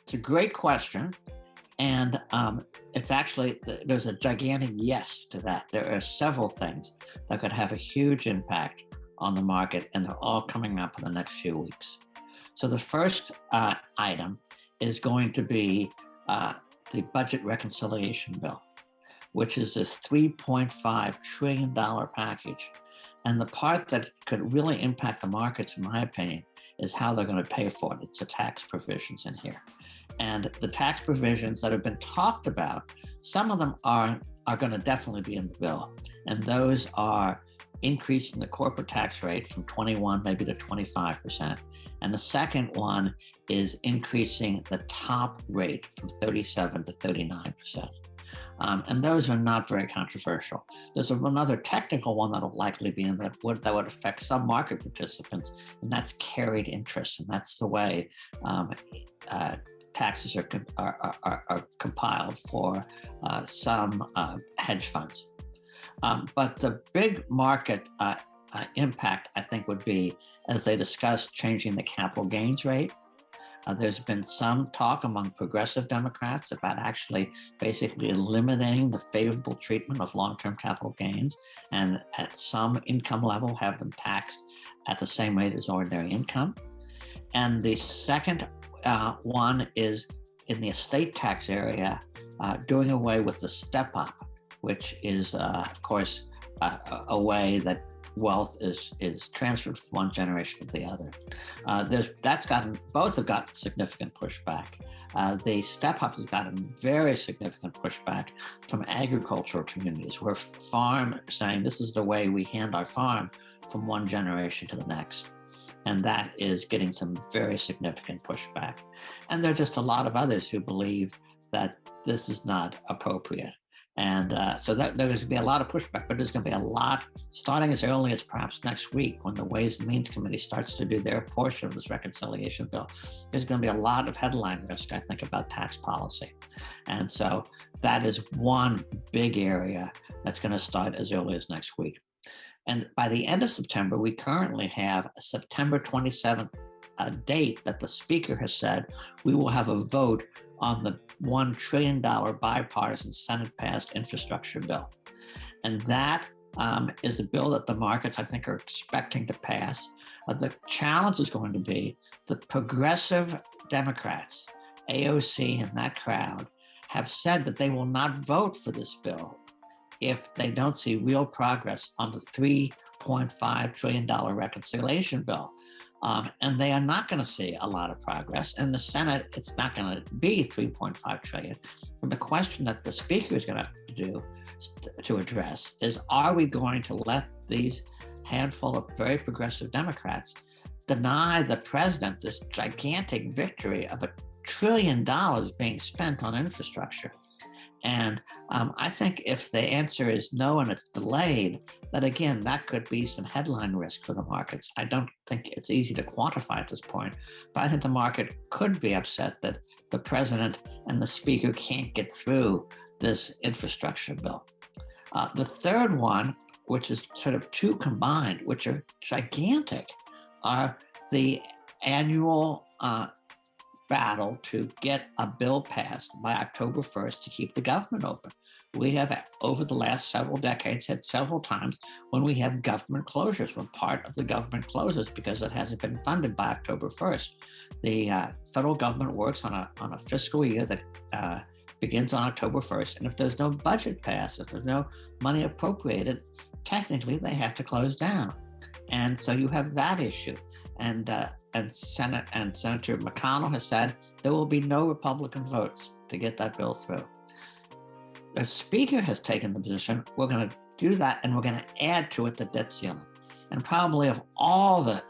It's a great question. And it's actually, there's a gigantic yes to that. There are several things that could have a huge impact on the market, and they're all coming up in the next few weeks. So the first item is going to be the budget reconciliation bill, which is this $3.5 trillion package. And the part that could really impact the markets, in my opinion, is how they're going to pay for it. It's the tax provisions in here. And the tax provisions that have been talked about, some of them are going to definitely be in the bill. And those are increasing the corporate tax rate from 21 maybe to 25%. And the second one is increasing the top rate from 37 to 39%. And those are not very controversial. There's another technical one that'll likely be in that would affect some market participants, and that's carried interest. And that's the way taxes are compiled for some hedge funds. But the big market impact, I think, would be, as they discussed, changing the capital gains rate. There's been some talk among progressive Democrats about actually basically eliminating the favorable treatment of long-term capital gains, and at some income level have them taxed at the same rate as ordinary income. And the second one is in the estate tax area, doing away with the step-up, which is, of course, a way that wealth is transferred from one generation to the other. Both have gotten significant pushback. The step-up has gotten very significant pushback from agricultural communities, where farm saying this is the way we hand our farm from one generation to the next. And that is getting some very significant pushback. And there are just a lot of others who believe that this is not appropriate. And so there's going to be a lot of pushback, but there's going to be a lot starting as early as perhaps next week when the Ways and Means Committee starts to do their portion of this reconciliation bill. There's going to be a lot of headline risk, I think, about tax policy. And so that is one big area that's going to start as early as next week. And by the end of September, we currently have a September 27th date that the Speaker has said we will have a vote on the $1 trillion bipartisan Senate-passed infrastructure bill. And that is the bill that the markets, I think, are expecting to pass. The challenge is going to be the progressive Democrats, AOC and that crowd, have said that they will not vote for this bill if they don't see real progress on the $3.5 trillion reconciliation bill. And they are not going to see a lot of progress. In the Senate, it's not going to be $3.5 trillion. And the question that the Speaker is going to have to do to address is, are we going to let these handful of very progressive Democrats deny the president this gigantic victory of $1 trillion being spent on infrastructure? And I think if the answer is no and it's delayed, that again, that could be some headline risk for the markets. I don't think it's easy to quantify at this point, but I think the market could be upset that the president and the Speaker can't get through this infrastructure bill. The third one, which is sort of two combined, which are gigantic, are the annual battle to get a bill passed by October 1st to keep the government open. We have, over the last several decades, had several times when we have government closures, when part of the government closes because it hasn't been funded by October 1st. The federal government works on a fiscal year that begins on October 1st. And if there's no budget passed, if there's no money appropriated, technically they have to close down. And so you have that issue. And Senator McConnell has said there will be no Republican votes to get that bill through. The Speaker has taken the position, we're going to do that, and we're going to add to it the debt ceiling. And probably of all the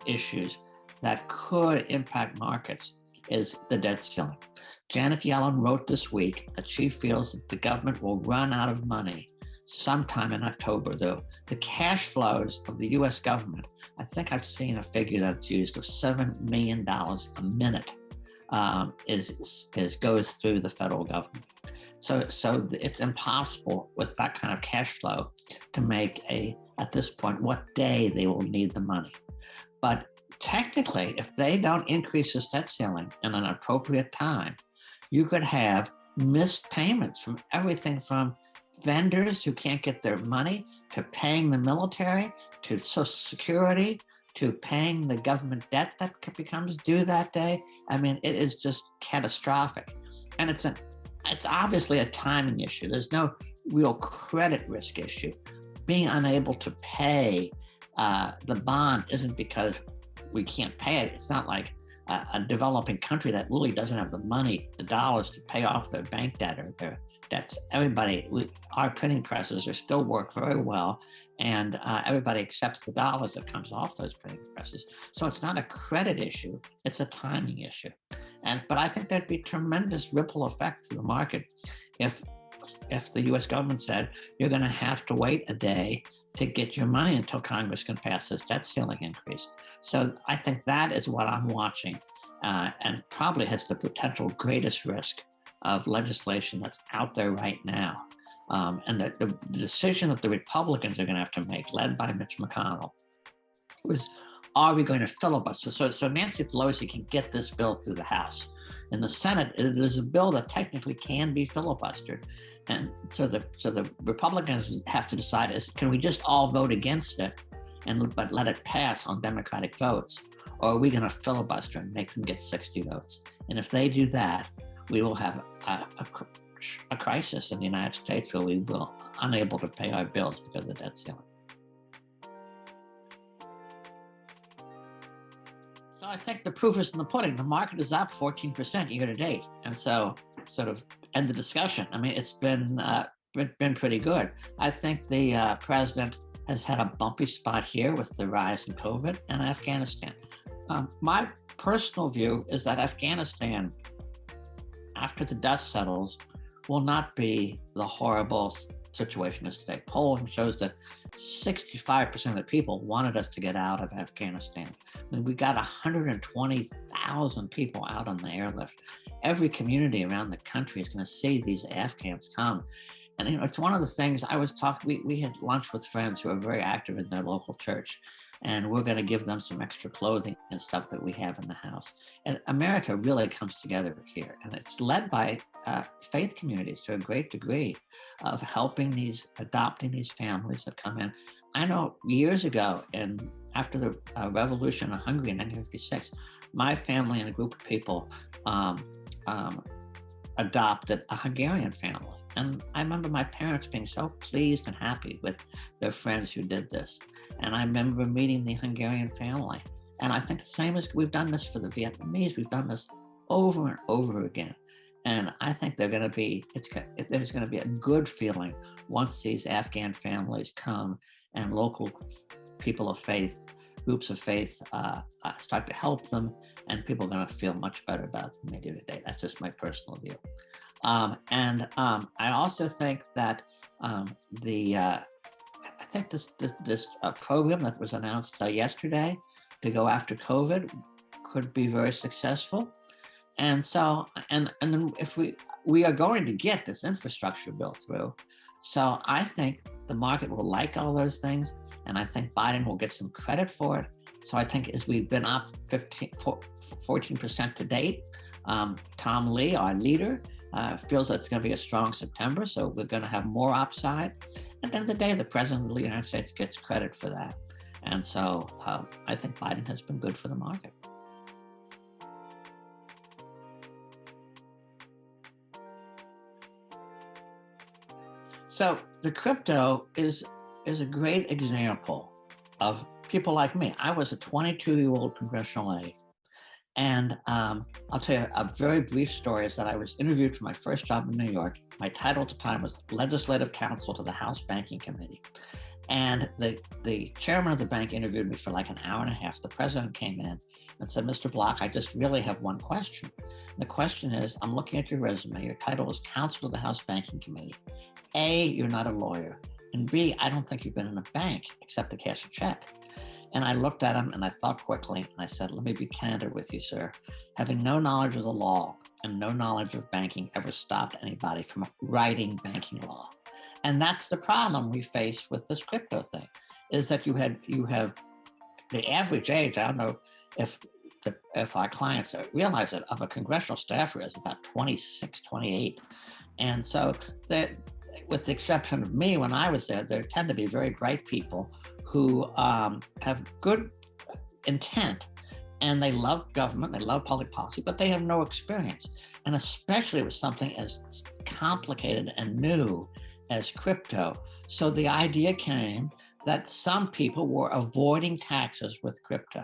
issues that could impact markets is the debt ceiling. Janet Yellen wrote this week that she feels that the government will run out of money sometime in October. The cash flows of the U.S. government, I think I've seen a figure that's used of $7 million a minute goes through the federal government. So it's impossible with that kind of cash flow to make at this point, what day they will need the money. But technically, if they don't increase this debt ceiling in an appropriate time, you could have missed payments from everything from vendors who can't get their money, to paying the military, to Social Security, to paying the government debt that becomes due that day. I mean, it is just catastrophic. And it's obviously a timing issue. There's no real credit risk issue. Being unable to pay the bond isn't because we can't pay it. It's not like a developing country that really doesn't have the money, the dollars to pay off their bank debt or their debts. Our printing presses are still work very well, and everybody accepts the dollars that comes off those printing presses. So it's not a credit issue, it's a timing issue. But I think there'd be tremendous ripple effects to the market if the US government said, you're gonna have to wait a day to get your money until Congress can pass this debt ceiling increase. So I think that is what I'm watching, and probably has the potential greatest risk of legislation that's out there right now. And the decision that the Republicans are going to have to make, led by Mitch McConnell, was, are we going to filibuster? So Nancy Pelosi can get this bill through the House. In the Senate, it is a bill that technically can be filibustered. And so the Republicans have to decide is, can we just all vote against it but let it pass on Democratic votes? Or are we going to filibuster and make them get 60 votes? And if they do that, we will have a crisis in the United States where we will unable to pay our bills because of the debt ceiling. So I think the proof is in the pudding. The market is up 14% year to date. And so sort of end the discussion. I mean, it's been pretty good. I think the president has had a bumpy spot here with the rise in COVID and Afghanistan. My personal view is that Afghanistan, after the dust settles, will not be the horrible situation as today. Polling shows that 65% of the people wanted us to get out of Afghanistan. I mean, we got 120,000 people out on the airlift. Every community around the country is going to see these Afghans come. And it's one of the things I was talking, we had lunch with friends who are very active in their local church, and we're going to give them some extra clothing and stuff that we have in the house. And America really comes together here, and it's led by faith communities to a great degree of adopting these families that come in. I know years ago, and after the revolution in Hungary in 1956, my family and a group of people adopted a Hungarian family. And I remember my parents being so pleased and happy with their friends who did this. And I remember meeting the Hungarian family. And I think the same as we've done this for the Vietnamese, we've done this over and over again. And I think there's going to be a good feeling once these Afghan families come and local people of faith, groups of faith start to help them, and people are going to feel much better about it than they do today. That's just my personal view. I also think that I think this program that was announced yesterday to go after COVID could be very successful. And so, and then if we are going to get this infrastructure bill through, so I think the market will like all those things, and I think Biden will get some credit for it. So I think as we've been up 14% to date, Tom Lee, our leader, feels that it's going to be a strong September, so we're going to have more upside. At the end of the day, the President of the United States gets credit for that. And so I think Biden has been good for the market. So the crypto is a great example of people like me. I was a 22-year-old congressional aide. And I'll tell you a very brief story is that I was interviewed for my first job in New York. My title at the time was Legislative Counsel to the House Banking Committee. And the chairman of the bank interviewed me for like an hour and a half. The president came in and said, Mr. Block, I just really have one question. And the question is, I'm looking at your resume. Your title is Counsel to the House Banking Committee. A, you're not a lawyer. And B, I don't think you've been in a bank except to cash a check. And I looked at him and I thought quickly, and I said, let me be candid with you, sir. Having no knowledge of the law and no knowledge of banking ever stopped anybody from writing banking law. And that's the problem we face with this crypto thing, is that you have the average age, I don't know, if our clients realize that of a congressional staffer is about 26, 28. And so that, with the exception of me, when I was there tend to be very bright people who have good intent, and they love government, they love public policy, but they have no experience. And especially with something as complicated and new as crypto. So the idea came that some people were avoiding taxes with crypto.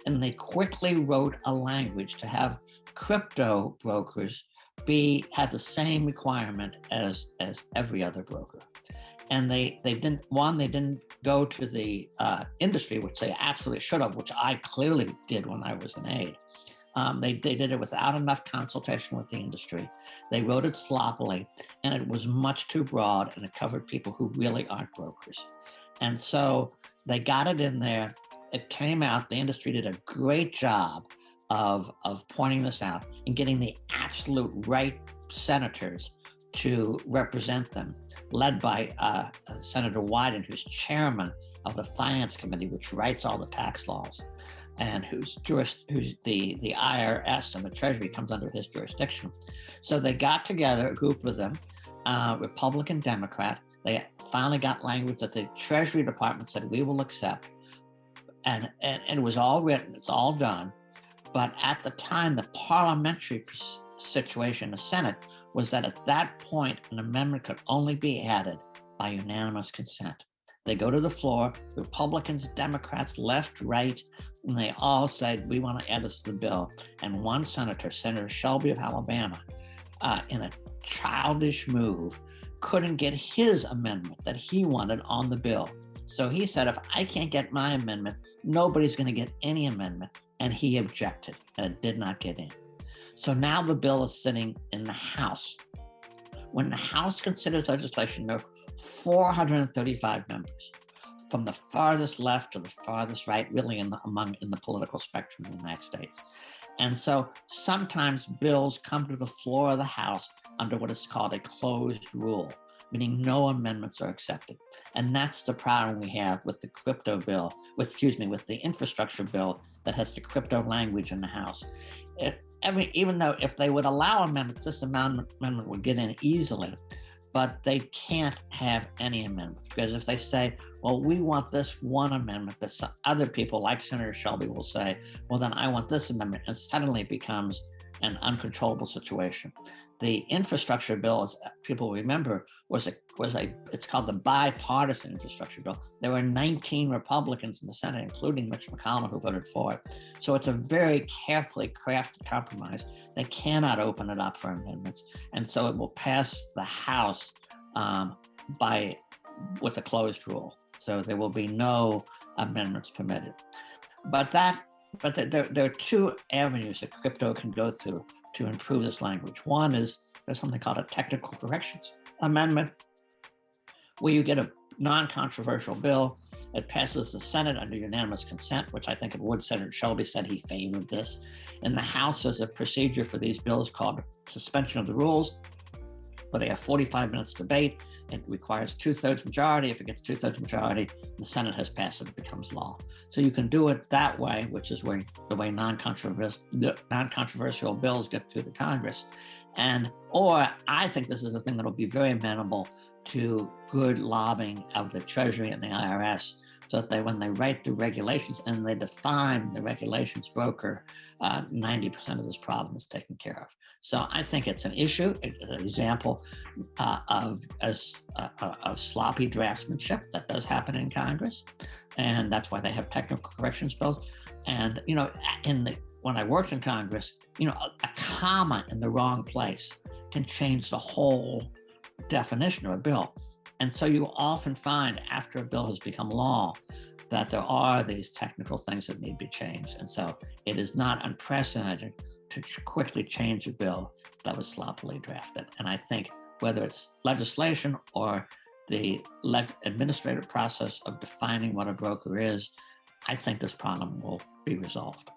And they quickly wrote a language to have crypto brokers have the same requirement as every other broker. And they didn't go to the industry, which they absolutely should have, which I clearly did when I was an aide. They did it without enough consultation with the industry. They wrote it sloppily, and it was much too broad, and it covered people who really aren't brokers. And so they got it in there. It came out. The industry did a great job of pointing this out and getting the absolute right senators to represent them, led by Senator Wyden, who's chairman of the Finance Committee, which writes all the tax laws, and who's the IRS and the Treasury comes under his jurisdiction. So they got together, a group of them, Republican, Democrat. They finally got language that the Treasury Department said we will accept, and it was all written, it's all done. But at the time, the parliamentary situation in the Senate was that at that point, an amendment could only be added by unanimous consent. They go to the floor, Republicans, Democrats, left, right, and they all said, we want to add this to the bill. And one senator, Senator Shelby of Alabama, in a childish move, couldn't get his amendment that he wanted on the bill. So he said, if I can't get my amendment, nobody's going to get any amendment. And he objected, and it did not get in. So now the bill is sitting in the House. When the House considers legislation, there are 435 members, from the farthest left to the farthest right, really in the political spectrum of the United States. And so sometimes bills come to the floor of the House under what is called a closed rule, meaning no amendments are accepted. And that's the problem we have with the crypto bill, with the infrastructure bill that has the crypto language in the House. Even though if they would allow amendments, this amendment would get in easily, but they can't have any amendments, because if they say, well, we want this one amendment, that some other people like Senator Shelby will say, well, then I want this amendment, and suddenly it becomes an uncontrollable situation. The infrastructure bill, as people remember, it's called the bipartisan infrastructure bill. There were 19 Republicans in the Senate, including Mitch McConnell, who voted for it. So it's a very carefully crafted compromise. They cannot open it up for amendments. And so it will pass the House with a closed rule. So there will be no amendments permitted. But there are two avenues that crypto can go through to improve this language. One is there's something called a technical corrections amendment, where you get a non-controversial bill. It passes the Senate under unanimous consent, which I think it would. Senator Shelby said he favored this. In the House, there's a procedure for these bills called suspension of the rules, where they have 45 minutes debate. It requires 2/3 majority. If it gets 2/3 majority, the Senate has passed it, it becomes law. So you can do it that way, which is the way non-controversial bills get through the Congress. Or I think this is a thing that'll be very amenable to good lobbying of the Treasury and the IRS, so that when they write the regulations and they define the regulations broker, 90% of this problem is taken care of. So I think it's an issue, an example of sloppy draftsmanship that does happen in Congress, and that's why they have technical corrections bills. And when I worked in Congress, a comma in the wrong place can change the whole definition of a bill. And so you often find after a bill has become law that there are these technical things that need to be changed. And so it is not unprecedented to quickly change a bill that was sloppily drafted. And I think whether it's legislation or the administrative process of defining what a broker is, I think this problem will be resolved.